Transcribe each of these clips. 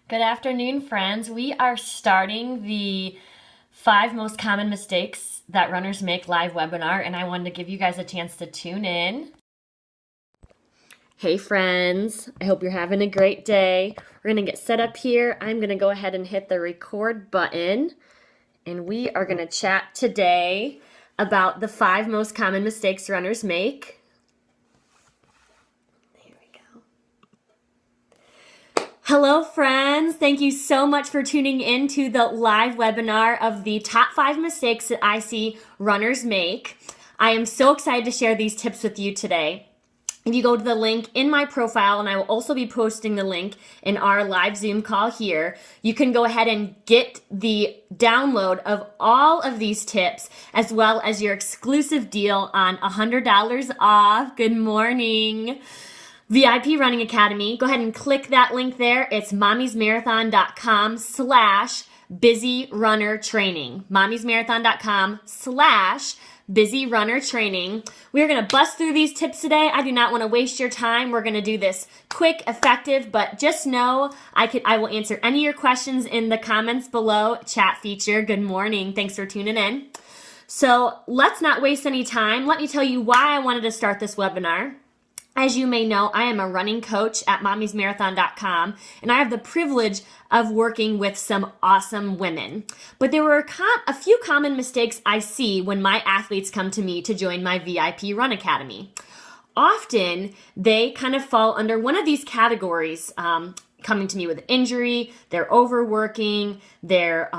Good afternoon, friends. We are starting the 5 most common mistakes that runners make live webinar, and I wanted to give you guys a chance to tune in. Hey friends, I hope you're having a great day. We're gonna get set up here. I'm gonna go ahead and hit the record button, and we are gonna chat today about the 5 most common mistakes runners make. Hello friends, thank you so much for tuning in to the live webinar of the top 5 mistakes that I see runners make. I am so excited to share these tips with you today. If you go to the link in my profile, and I will also be posting the link in our live Zoom call here, you can go ahead and get the download of all of these tips as well as your exclusive deal on $100 off. Good morning. VIP Running Academy. Go ahead and click that link there. It's mommymarathon.com/busyrunnertraining. mommymarathon.com/busyrunnertraining. We're going to bust through these tips today. I do not want to waste your time. We're going to do this quick, effective, but just know I will answer any of your questions in the comments below. Chat feature. Good morning. Thanks for tuning in. So let's not waste any time. Let me tell you why I wanted to start this webinar. As you may know, I am a running coach at mommymarathon.com, and I have the privilege of working with some awesome women. But there were a few common mistakes I see when my athletes come to me to join my VIP Run Academy. Often, they kind of fall under one of these categories, coming to me with injury, they're overworking, they're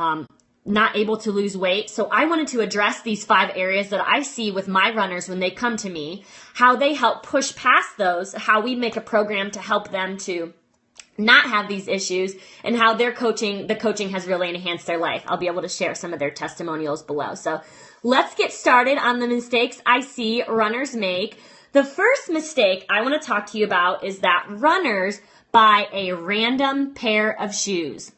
not able to lose weight. So I wanted to address these 5 areas that I see with my runners when they come to me, how they help push past those, how we make a program to help them to not have these issues, and how the coaching has really enhanced their life. I'll be able to share some of their testimonials below. So let's get started on the mistakes I see runners make. The first mistake I want to talk to you about is that runners buy a random pair of shoes.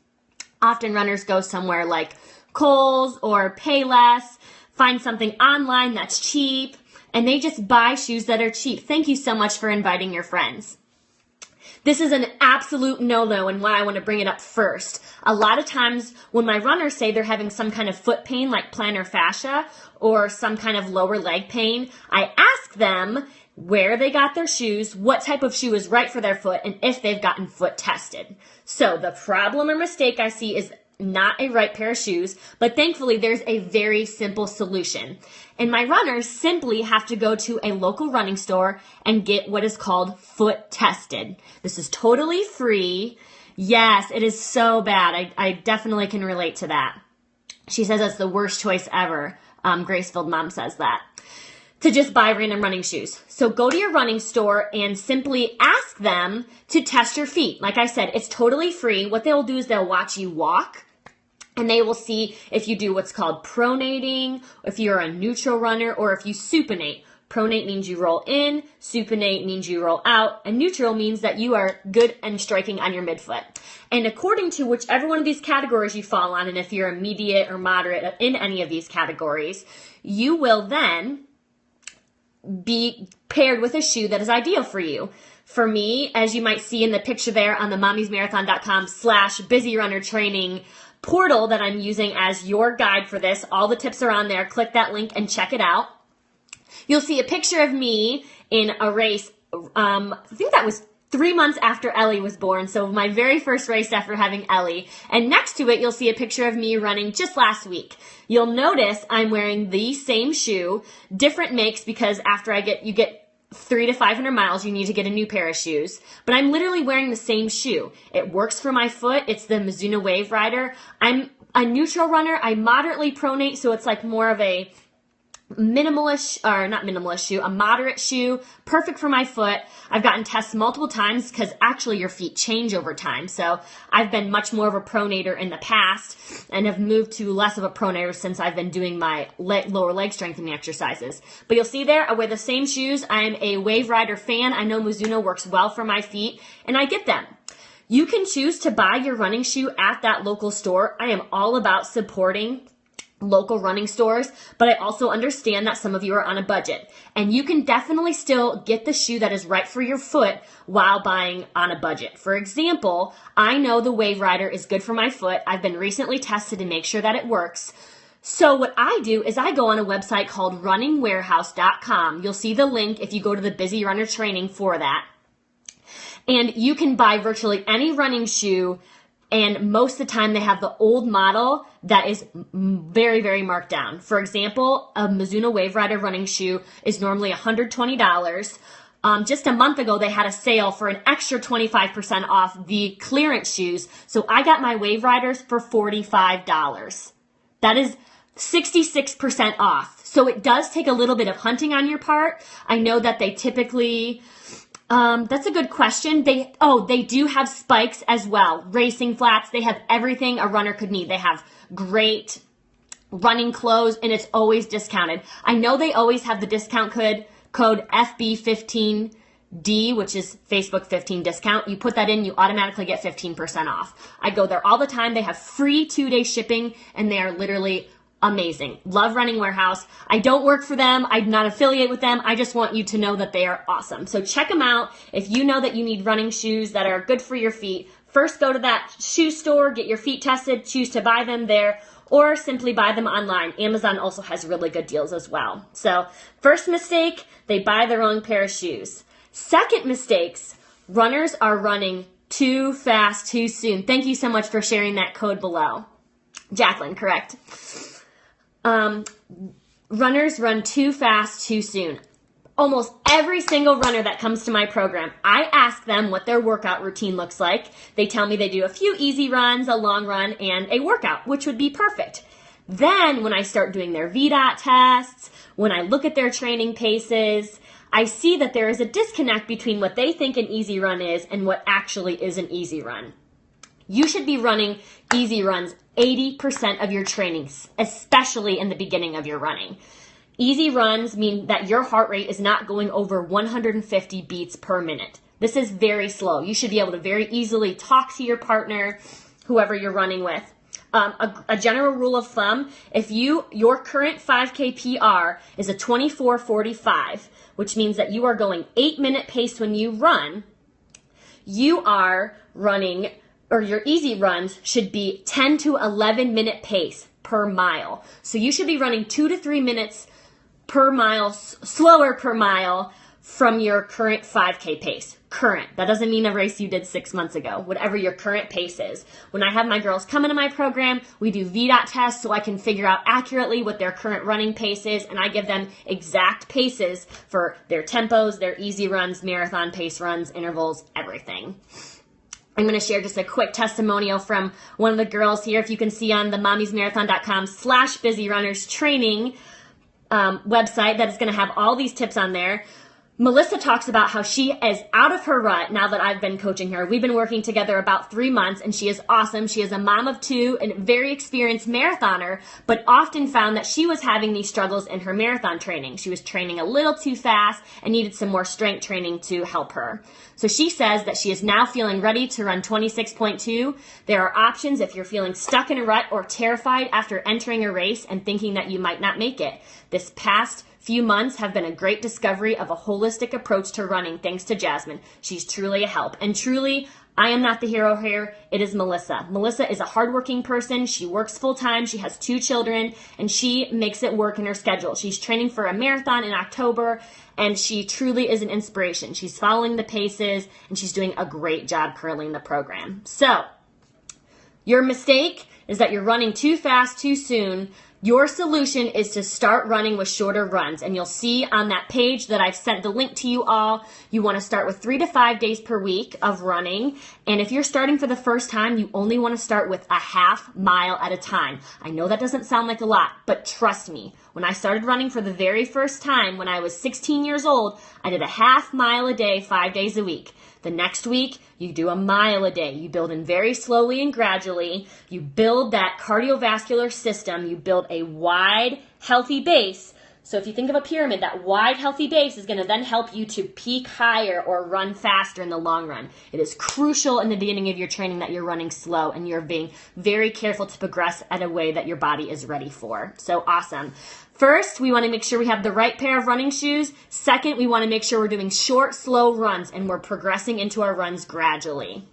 Often runners go somewhere like Kohl's or Payless, find something online that's cheap, and they just buy shoes that are cheap. Thank you so much for inviting your friends. This is an absolute no-no, and why I want to bring it up first. A lot of times when my runners say they're having some kind of foot pain like plantar fascia or some kind of lower leg pain, I ask them where they got their shoes, what type of shoe is right for their foot, and if they've gotten foot tested. So the problem or mistake I see is not a right pair of shoes, but thankfully there's a very simple solution. And my runners simply have to go to a local running store and get what is called foot tested. This is totally free. Yes, it is so bad. I definitely can relate to that. She says that's the worst choice ever. Gracefield Mom says that. To just buy random running shoes. So go to your running store and simply ask them to test your feet. Like I said, it's totally free. What they'll do is they'll watch you walk, and they will see if you do what's called pronating, if you're a neutral runner, or if you supinate. Pronate means you roll in, supinate means you roll out, and neutral means that you are good and striking on your midfoot. And according to whichever one of these categories you fall on, and if you're immediate or moderate in any of these categories, you will then be paired with a shoe that is ideal for you. For me, as you might see in the picture there on the mommymarathon.com/busyrunnertraining portal that I'm using as your guide for this, all the tips are on there. Click that link and check it out. You'll see a picture of me in a race. I think that was 3 months after Ellie was born, so my very first race after having Ellie. And next to it, you'll see a picture of me running just last week. You'll notice I'm wearing the same shoe, different makes, because after you get 300 to 500 miles, you need to get a new pair of shoes. But I'm literally wearing the same shoe. It works for my foot. It's the Mizuno Wave Rider. I'm a neutral runner. I moderately pronate, so it's like more of a a moderate shoe, perfect for my foot. I've gotten tests multiple times because actually your feet change over time. So I've been much more of a pronator in the past and have moved to less of a pronator since I've been doing my lower leg strengthening exercises. But you'll see there, I wear the same shoes. I'm a Wave Rider fan. I know Mizuno works well for my feet, and I get them. You can choose to buy your running shoe at that local store. I am all about supporting local running stores, but I also understand that some of you are on a budget, and you can definitely still get the shoe that is right for your foot while buying on a budget. For example, I know the Wave Rider is good for my foot. I've been recently tested to make sure that it works. So what I do is I go on a website called runningwarehouse.com. You'll see the link if you go to the Busy Runner training for that. And you can buy virtually any running shoe, and most of the time they have the old model that is very, very marked down. For example, a Mizuno Wave Rider running shoe is normally $120. Just a month ago, they had a sale for an extra 25% off the clearance shoes. So I got my Wave Riders for $45. That is 66% off. So it does take a little bit of hunting on your part. I know that they typically... that's a good question. They do have spikes as well. Racing flats. They have everything a runner could need. They have great running clothes, and it's always discounted. I know they always have the discount code FB15D, which is Facebook 15 discount. You put that in, you automatically get 15% off. I go there all the time. They have free 2-day shipping, and they are literally amazing. Love Running Warehouse. I don't work for them. I'm not affiliated with them. I just want you to know that they are awesome. So check them out. If you know that you need running shoes that are good for your feet, first go to that shoe store, get your feet tested, choose to buy them there, or simply buy them online. Amazon also has really good deals as well. So first mistake, they buy the wrong pair of shoes. Second mistakes, runners are running too fast, too soon. Thank you so much for sharing that code below. Jacqueline, correct. Runners run too fast, too soon. Almost every single runner that comes to my program, I ask them what their workout routine looks like. They tell me they do a few easy runs, a long run, and a workout, which would be perfect. Then when I start doing their VDOT tests, when I look at their training paces, I see that there is a disconnect between what they think an easy run is and what actually is an easy run. You should be running easy runs 80% of your trainings, especially in the beginning of your running. Easy runs mean that your heart rate is not going over 150 beats per minute. This is very slow. You should be able to very easily talk to your partner, whoever you're running with. A general rule of thumb, if your current 5K PR is a 24:45, which means that you are going 8-minute pace when you run, you are running, or your easy runs should be 10 to 11 minute pace per mile. So you should be running 2 to 3 minutes per mile, slower per mile from your current 5K pace. Current. That doesn't mean a race you did 6 months ago, whatever your current pace is. When I have my girls come into my program, we do VDOT tests so I can figure out accurately what their current running pace is, and I give them exact paces for their tempos, their easy runs, marathon pace runs, intervals, everything. I'm going to share just a quick testimonial from one of the girls here. If you can see on the mommymarathon.com/busyrunners training website, that is going to have all these tips on there. Melissa talks about how she is out of her rut now that I've been coaching her. We've been working together about 3 months, and she is awesome. She is a mom of 2 and a very experienced marathoner, but often found that she was having these struggles in her marathon training. She was training a little too fast and needed some more strength training to help her. So she says that she is now feeling ready to run 26.2. There are options if you're feeling stuck in a rut or terrified after entering a race and thinking that you might not make it. This past few months have been a great discovery of a holistic approach to running thanks to Jasmine. She's truly a help. And truly, I am not the hero here. It is Melissa. Melissa is a hardworking person. She works full time. She has 2 children, and she makes it work in her schedule. She's training for a marathon in October, and she truly is an inspiration. She's following the paces, and she's doing a great job currently in the program. So, your mistake is that you're running too fast, too soon. Your solution is to start running with shorter runs, and you'll see on that page that I've sent the link to you all, you want to start with 3 to 5 days per week of running, and if you're starting for the first time, you only want to start with a half mile at a time. I know that doesn't sound like a lot, but trust me, when I started running for the very first time when I was 16 years old, I did a half mile a day, 5 days a week. The next week, you do a mile a day. You build in very slowly and gradually. You build that cardiovascular system. You build a wide, healthy base So if you think of a pyramid, that wide, healthy base is going to then help you to peak higher or run faster in the long run. It is crucial in the beginning of your training that you're running slow and you're being very careful to progress at a way that your body is ready for. So awesome. First, we want to make sure we have the right pair of running shoes. Second, we want to make sure we're doing short, slow runs and we're progressing into our runs gradually.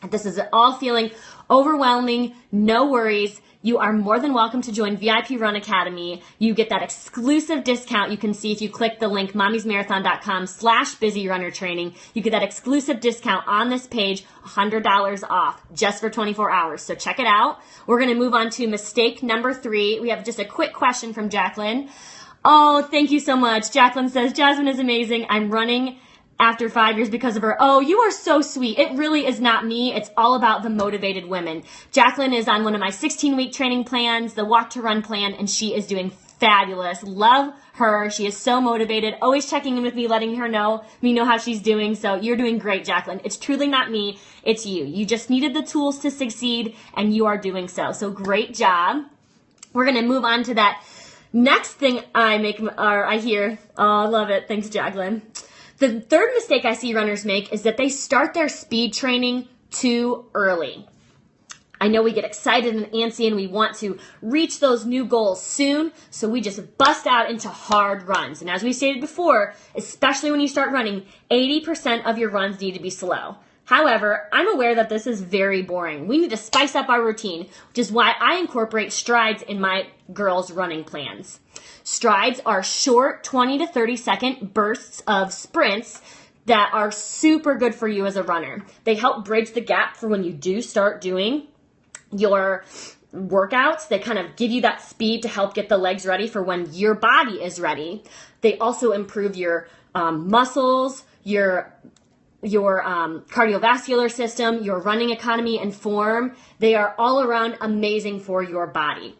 If this is all feeling overwhelming, no worries. You are more than welcome to join VIP Run Academy. You get that exclusive discount. You can see if you click the link mommymarathon.com/busyrunnertraining. You get that exclusive discount on this page, $100 off just for 24 hours. So check it out. We're going to move on to mistake number 3. We have just a quick question from Jacqueline. Oh, thank you so much. Jacqueline says, Jasmine is amazing. I'm running after 5 years because of her. Oh, you are so sweet. It really is not me. It's all about the motivated women. Jacqueline is on one of my 16-week training plans, the Walk to Run plan, and she is doing fabulous. Love her. She is so motivated, always checking in with me, letting her know how she's doing. So you're doing great, Jacqueline. It's truly not me. It's you. You just needed the tools to succeed, and you are doing so. So great job. We're going to move on to that next thing I hear. Oh, I love it. Thanks, Jacqueline. The third mistake I see runners make is that they start their speed training too early. I know we get excited and antsy and we want to reach those new goals soon, so we just bust out into hard runs. And as we stated before, especially when you start running, 80% of your runs need to be slow. However, I'm aware that this is very boring. We need to spice up our routine, which is why I incorporate strides in my girls' running plans. Strides are short 20 to 30 second bursts of sprints that are super good for you as a runner. They help bridge the gap for when you do start doing your workouts. They kind of give you that speed to help get the legs ready for when your body is ready. They also improve your muscles, your cardiovascular system, your running economy and form. They are all around amazing for your body.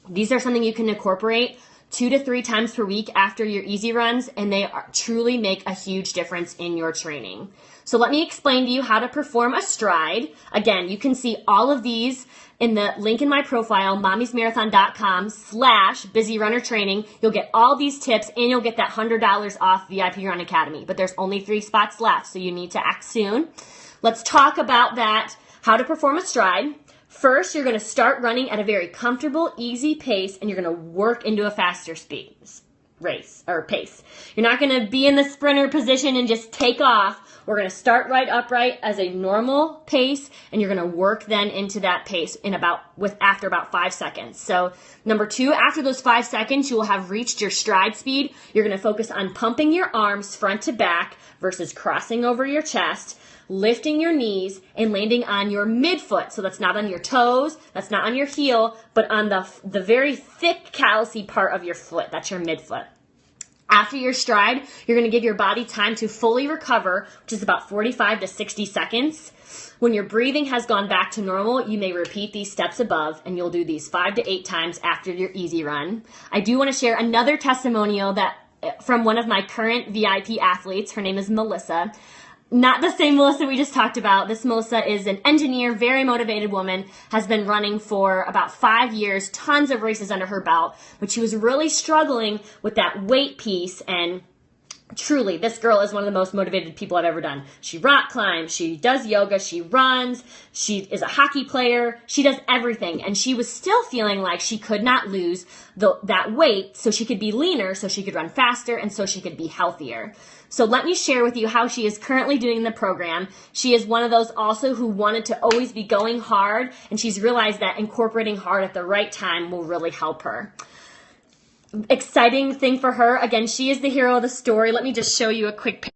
These are something you can incorporate 2 to 3 times per week after your easy runs, and they truly make a huge difference in your training. So let me explain to you how to perform a stride. Again, you can see all of these in the link in my profile, mommymarathon.com/busyrunnertraining. You'll get all these tips and you'll get that $100 off VIP Run Academy. But there's only 3 spots left, so you need to act soon. Let's talk about that, how to perform a stride. First, you're going to start running at a very comfortable, easy pace, and you're going to work into a faster pace. You're not going to be in the sprinter position and just take off. We're going to start right upright as a normal pace, and you're going to work then into that pace after about 5 seconds. So number 2, after those 5 seconds, you will have reached your stride speed. You're going to focus on pumping your arms front to back versus crossing over your chest, lifting your knees, and landing on your midfoot. So that's not on your toes, that's not on your heel, but on the very thick callousy part of your foot. That's your midfoot. After your stride, you're going to give your body time to fully recover, which is about 45 to 60 seconds. When your breathing has gone back to normal, you may repeat these steps above, and you'll do these 5 to 8 times after your easy run. I do want to share another testimonial from one of my current VIP athletes. Her name is Melissa. Not the same Melissa we just talked about. This Melissa is an engineer, very motivated woman, has been running for about 5 years, tons of races under her belt, but she was really struggling with that weight piece, and truly, this girl is one of the most motivated people I've ever done. She rock climbs, she does yoga, she runs, she is a hockey player, she does everything, and she was still feeling like she could not lose that weight so she could be leaner, so she could run faster, and so she could be healthier. So let me share with you how she is currently doing the program. She is one of those also who wanted to always be going hard, and she's realized that incorporating hard at the right time will really help her. Exciting thing for her. Again, she is the hero of the story. Let me just show you a quick picture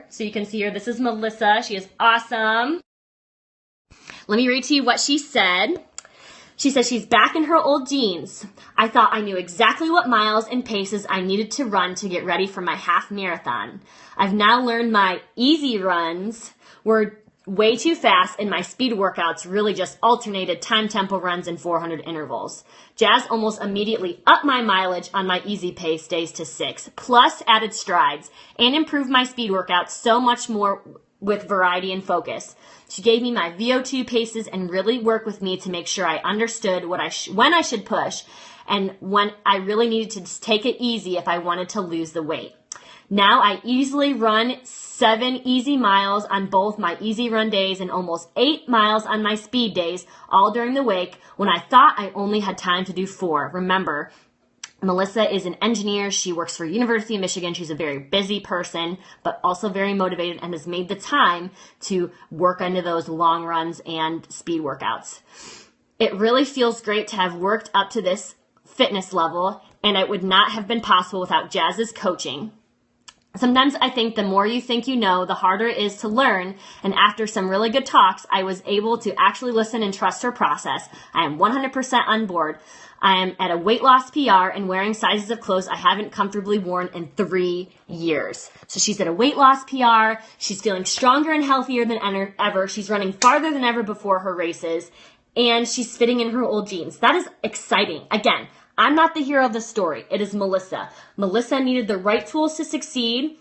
so you can see her. This is Melissa. She is awesome. Let me read to you what she said. She says she's back in her old jeans. I thought I knew exactly what miles and paces I needed to run to get ready for my half marathon. I've now learned my easy runs were way too fast, and my speed workouts really just alternated time tempo runs and 400 intervals. Jazz almost immediately upped my mileage on my easy pace days to 6, plus added strides, and improved my speed workouts so much more with variety and focus. She gave me my VO2 paces and really worked with me to make sure I understood when I should push and when I really needed to just take it easy if I wanted to lose the weight. Now I easily run 7 easy miles on both my easy run days and almost 8 miles on my speed days, all during the week when I thought I only had time to do 4. Remember, Melissa is an engineer. She works for University of Michigan. She's a very busy person, but also very motivated and has made the time to work into those long runs and speed workouts. It really feels great to have worked up to this fitness level, and it would not have been possible without Jazz's coaching. Sometimes I think the more you think you know, the harder it is to learn, and after some really good talks, I was able to actually listen and trust her process. I am 100% on board. I am at a weight loss PR and wearing sizes of clothes I haven't comfortably worn in 3 years. So she's at a weight loss PR. She's feeling stronger and healthier than ever. She's running farther than ever before her races, and she's fitting in her old jeans. That is exciting. Again, I'm not the hero of the story. It is Melissa. Melissa needed the right tools to succeed,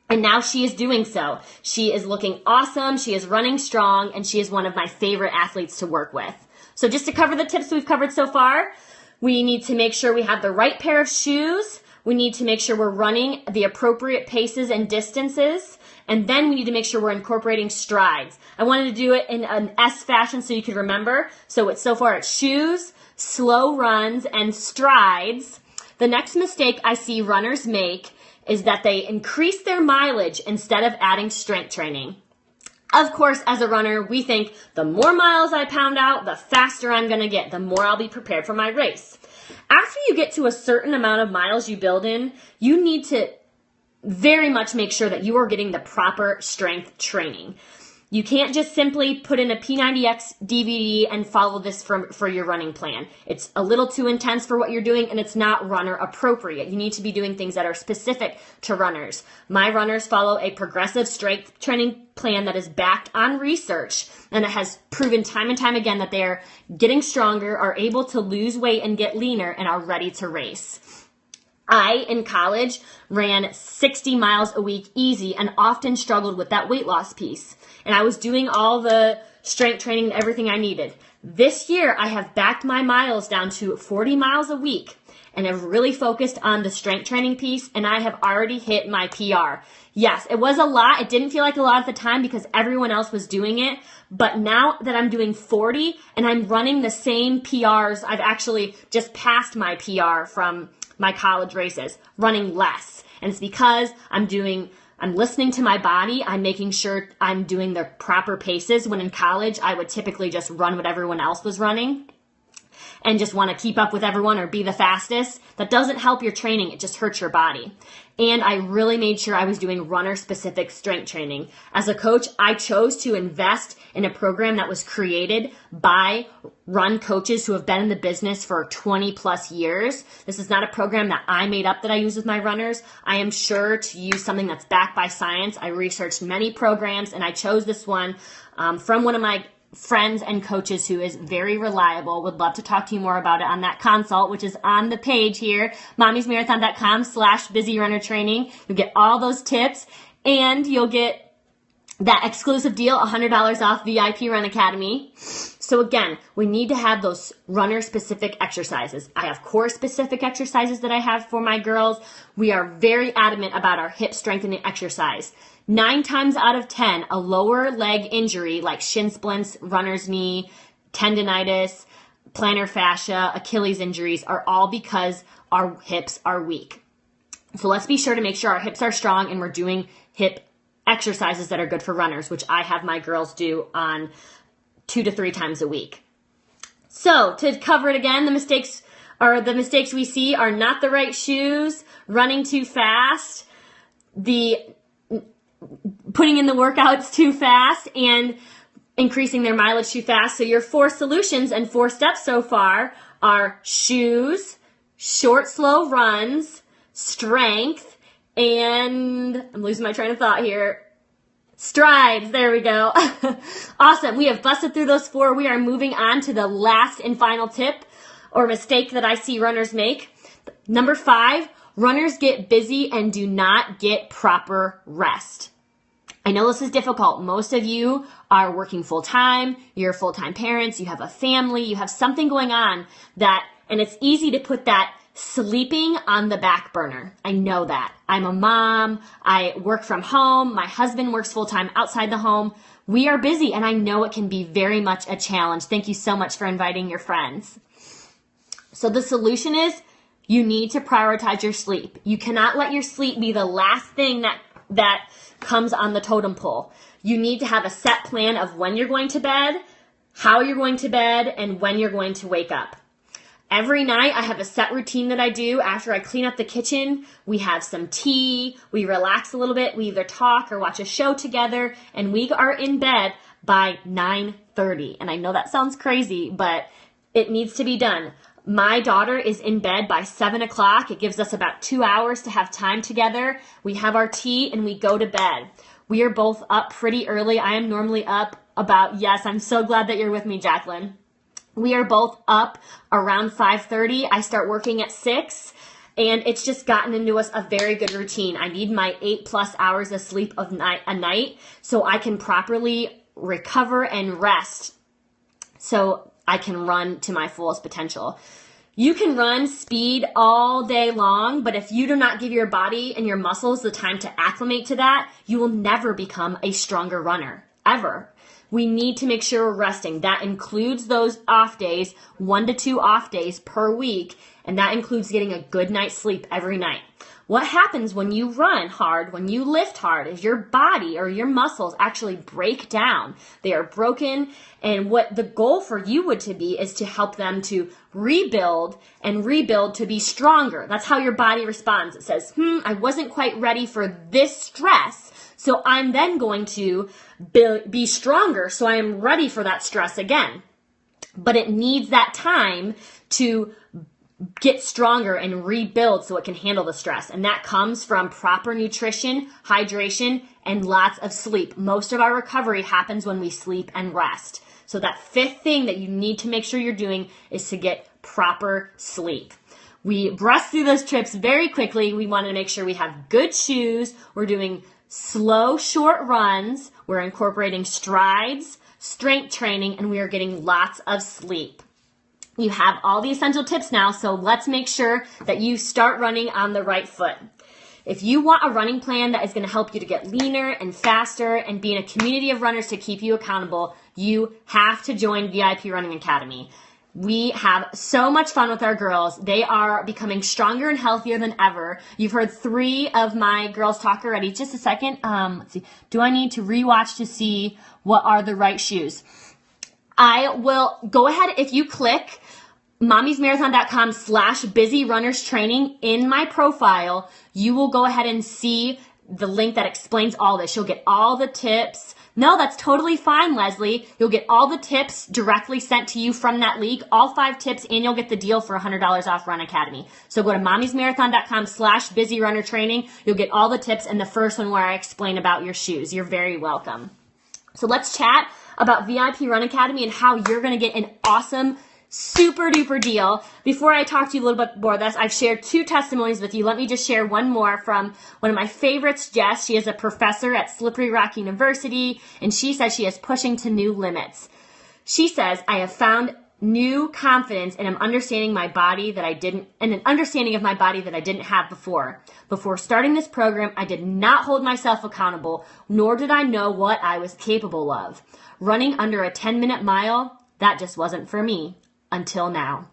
and now she is doing so. She is looking awesome. She is running strong, and she is one of my favorite athletes to work with. So just to cover the tips we've covered so far, we need to make sure we have the right pair of shoes. We need to make sure we're running the appropriate paces and distances. And then we need to make sure we're incorporating strides. I wanted to do it in an S fashion so you could remember. So far it's shoes, slow runs, and strides. The next mistake I see runners make is that they increase their mileage instead of adding strength training. Of course, as a runner, we think the more miles I pound out, the faster I'm going to get, the more I'll be prepared for my race. After you get to a certain amount of miles you build in, you need to very much make sure that you are getting the proper strength training. You can't just simply put in a P90X DVD and follow this for your running plan. It's a little too intense for what you're doing, and it's not runner appropriate. You need to be doing things that are specific to runners. My runners follow a progressive strength training plan that is backed on research, and it has proven time and time again that they are getting stronger, are able to lose weight and get leaner, and are ready to race. I, in college, ran 60 miles a week easy and often struggled with that weight loss piece. And I was doing all the strength training and everything I needed. This year, I have backed my miles down to 40 miles a week and have really focused on the strength training piece, and I have already hit my PR. Yes, it was a lot. It didn't feel like a lot at the time because everyone else was doing it. But now that I'm doing 40 and I'm running the same PRs, I've actually just passed my PR from my college races, running less. And it's because I'm listening to my body. I'm making sure I'm doing the proper paces. When in college, I would typically just run what everyone else was running and just want to keep up with everyone or be the fastest. That doesn't help your training. It just hurts your body. And I really made sure I was doing runner-specific strength training. As a coach, I chose to invest in a program that was created by run coaches who have been in the business for 20 plus years. This is not a program that I made up that I use with my runners. I am sure to use something that's backed by science. I researched many programs, and I chose this one from one of my friends and coaches who is very reliable. Would love to talk to you more about it on that consult, which is on the page here, mommymarathon.com/busyrunnertraining. You'll get all those tips, and you'll get that exclusive deal, $100 off VIP Run Academy. So again, we need to have those runner-specific exercises. I have core-specific exercises that I have for my girls. We are very adamant about our hip strengthening exercise. 9 times out of 10, a lower leg injury like shin splints, runner's knee, tendinitis, plantar fascia, Achilles injuries are all because our hips are weak. So let's be sure to make sure our hips are strong and we're doing hip exercises that are good for runners, which I have my girls do on 2 to 3 times a week. So to cover it again, the mistakes we see are not the right shoes, running too fast, putting in the workouts too fast, and increasing their mileage too fast. So your 4 solutions and 4 steps so far are shoes, short, slow runs, strength, and I'm losing my train of thought here. Strides. There we go. Awesome. We have busted through those 4. We are moving on to the last and final tip or mistake that I see runners make. Number 5, runners get busy and do not get proper rest. I know this is difficult. Most of you are working full-time. You're full-time parents. You have a family. You have something going on that And it's easy to put that sleeping on the back burner. I know that. I'm a mom. I work from home. My husband works full-time outside the home. We are busy, and I know it can be very much a challenge. Thank you so much for inviting your friends. So the solution is you need to prioritize your sleep. You cannot let your sleep be the last thing that comes on the totem pole. You need to have a set plan of when you're going to bed, how you're going to bed, and when you're going to wake up. Every night I have a set routine that I do. After I clean up the kitchen, we have some tea, we relax a little bit, we either talk or watch a show together, and we are in bed by 9:30. And I know that sounds crazy, but it needs to be done. My daughter is in bed by 7 o'clock. It gives us about 2 hours to have time together. We have our tea and we go to bed. We are both up pretty early. I am normally up about, yes, I'm so glad that you're with me, Jacqueline. We are both up around 5:30. I start working at 6, and it's just gotten into us a very good routine. I need my 8+ hours of sleep a night so I can properly recover and rest so I can run to my fullest potential. You can run speed all day long, but if you do not give your body and your muscles the time to acclimate to that, you will never become a stronger runner, ever. We need to make sure we're resting. That includes those off days, 1 to 2 off days per week, and that includes getting a good night's sleep every night. What happens when you run hard, when you lift hard, is your body or your muscles actually break down. They are broken, and what the goal for you would to be is to help them to rebuild and rebuild to be stronger. That's how your body responds. It says, I wasn't quite ready for this stress, so I'm then going to be stronger, so I am ready for that stress again. But it needs that time to get stronger and rebuild so it can handle the stress. And that comes from proper nutrition, hydration, and lots of sleep. Most of our recovery happens when we sleep and rest. So that 5th thing that you need to make sure you're doing is to get proper sleep. We brushed through those trips very quickly. We want to make sure we have good shoes. We're doing slow, short runs. We're incorporating strides, strength training, and we are getting lots of sleep. You have all the essential tips now, so let's make sure that you start running on the right foot. If you want a running plan that is going to help you to get leaner and faster and be in a community of runners to keep you accountable, you have to join VIP Running Academy. We have so much fun with our girls. They are becoming stronger and healthier than ever. You've heard 3 of my girls talk already. Just a second. Let's see. Do I need to rewatch to see what are the right shoes? I will go ahead if you click mommymarathon.com/busyrunnerstraining in my profile, you will go ahead and see the link that explains all this. You'll get all the tips. No, that's totally fine, Leslie. You'll get all the tips directly sent to you from that league, all 5 tips, and you'll get the deal for $100 off Run Academy. So go to mommymarathon.com/busyrunnertraining. You'll get all the tips and the first one where I explain about your shoes. You're very welcome. So let's chat about VIP Run Academy and how you're going to get an awesome super duper deal. Before I talk to you a little bit more of this, I've shared 2 testimonies with you. Let me just share one more from one of my favorites, Jess. She is a professor at Slippery Rock University, and she says she is pushing to new limits. She says, I have found new confidence and an understanding of my body that I didn't have before. Before starting this program, I did not hold myself accountable, nor did I know what I was capable of. Running under a 10-minute mile, that just wasn't for me. Until now.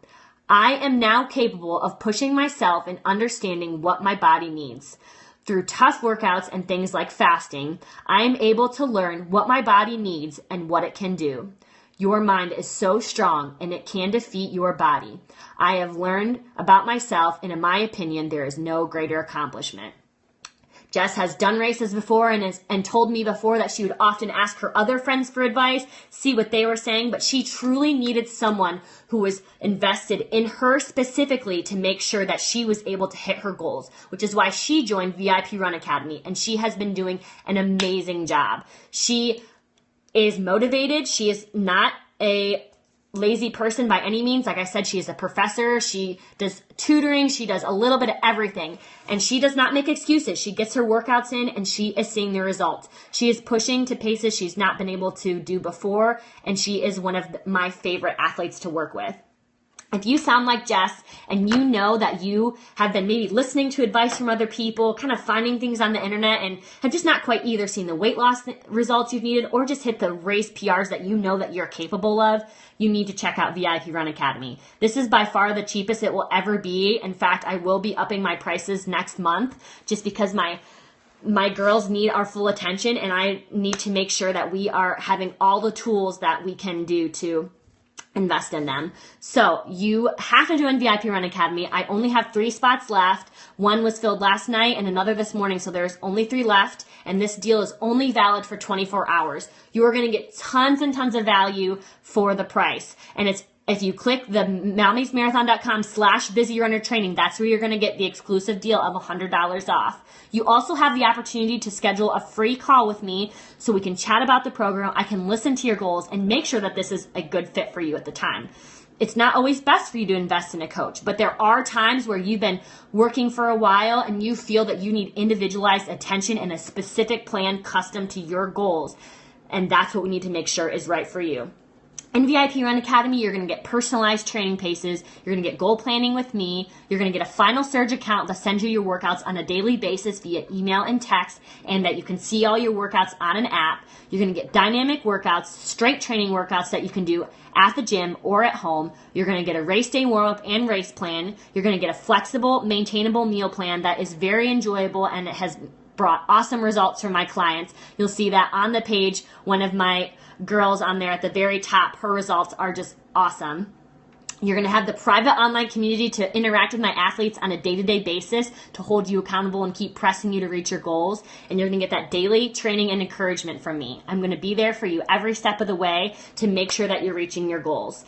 I am now capable of pushing myself and understanding what my body needs. Through tough workouts and things like fasting, I am able to learn what my body needs and what it can do. Your mind is so strong and it can defeat your body. I have learned about myself, and in my opinion, there is no greater accomplishment. Jess has done races before and told me before that she would often ask her other friends for advice, see what they were saying, but she truly needed someone who was invested in her specifically to make sure that she was able to hit her goals, which is why she joined VIP Run Academy, and she has been doing an amazing job. She is motivated. She is not a lazy person by any means. Like I said, she is a professor. She does tutoring. She does a little bit of everything. And she does not make excuses. She gets her workouts in and she is seeing the results. She is pushing to paces she's not been able to do before. And she is one of my favorite athletes to work with. If you sound like Jess and you know that you have been maybe listening to advice from other people, kind of finding things on the internet and have just not quite either seen the weight loss results you've needed or just hit the race PRs that you know that you're capable of, you need to check out VIP Run Academy. This is by far the cheapest it will ever be. In fact, I will be upping my prices next month just because my girls need our full attention and I need to make sure that we are having all the tools that we can do to invest in them. So you have to join VIP Run Academy. I only have 3 spots left. One was filled last night and another this morning. So there's only 3 left. And this deal is only valid for 24 hours. You are going to get tons and tons of value for the price. And if you click the mommymarathon.com/busyrunnertraining, that's where you're going to get the exclusive deal of $100 off. You also have the opportunity to schedule a free call with me so we can chat about the program. I can listen to your goals and make sure that this is a good fit for you at the time. It's not always best for you to invest in a coach, but there are times where you've been working for a while and you feel that you need individualized attention and a specific plan custom to your goals. And that's what we need to make sure is right for you. In VIP Run Academy, you're going to get personalized training paces. You're going to get goal planning with me. You're going to get a Final Surge account that sends you your workouts on a daily basis via email and text, and that you can see all your workouts on an app. You're going to get dynamic workouts, strength training workouts that you can do at the gym or at home. You're going to get a race day warm-up and race plan. You're going to get a flexible, maintainable meal plan that is very enjoyable and it has brought awesome results for my clients. You'll see that on the page. One of my girls on there at the very top, her results are just awesome. You're going to have the private online community to interact with my athletes on a day-to-day basis to hold you accountable and keep pressing you to reach your goals. And you're going to get that daily training and encouragement from me. I'm going to be there for you every step of the way to make sure that you're reaching your goals.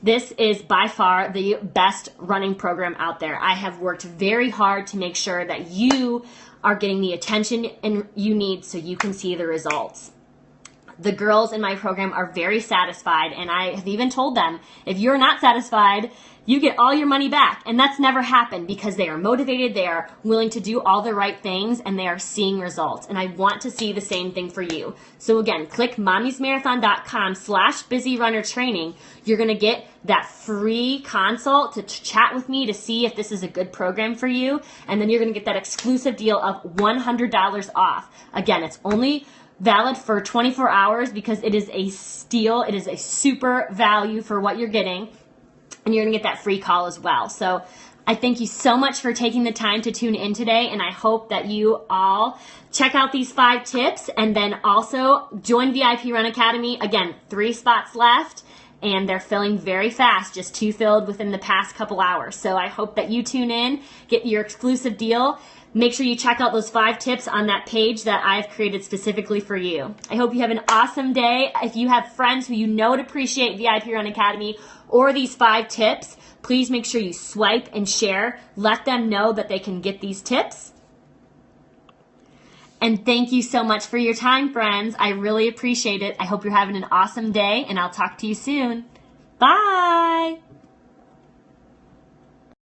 This is by far the best running program out there. I have worked very hard to make sure that you are getting the attention you need so you can see the results. The girls in my program are very satisfied, and I have even told them, if you're not satisfied, you get all your money back. And that's never happened because they are motivated, they are willing to do all the right things, and they are seeing results. And I want to see the same thing for you. So again, click mommymarathon.com/busyrunnertraining. You're going to get that free consult to chat with me to see if this is a good program for you. And then you're going to get that exclusive deal of $100 off. Again, it's only valid for 24 hours because it is a steal. It is a super value for what you're getting. And you're going to get that free call as well. So I thank you so much for taking the time to tune in today. And I hope that you all check out these 5 tips and then also join VIP Run Academy. Again, 3 spots left. And they're filling very fast, just 2 filled within the past couple hours. So I hope that you tune in, get your exclusive deal. Make sure you check out those 5 tips on that page that I've created specifically for you. I hope you have an awesome day. If you have friends who you know would appreciate VIP Run Academy or these 5 tips, please make sure you swipe and share. Let them know that they can get these tips. And thank you so much for your time, friends. I really appreciate it. I hope you're having an awesome day, and I'll talk to you soon. Bye!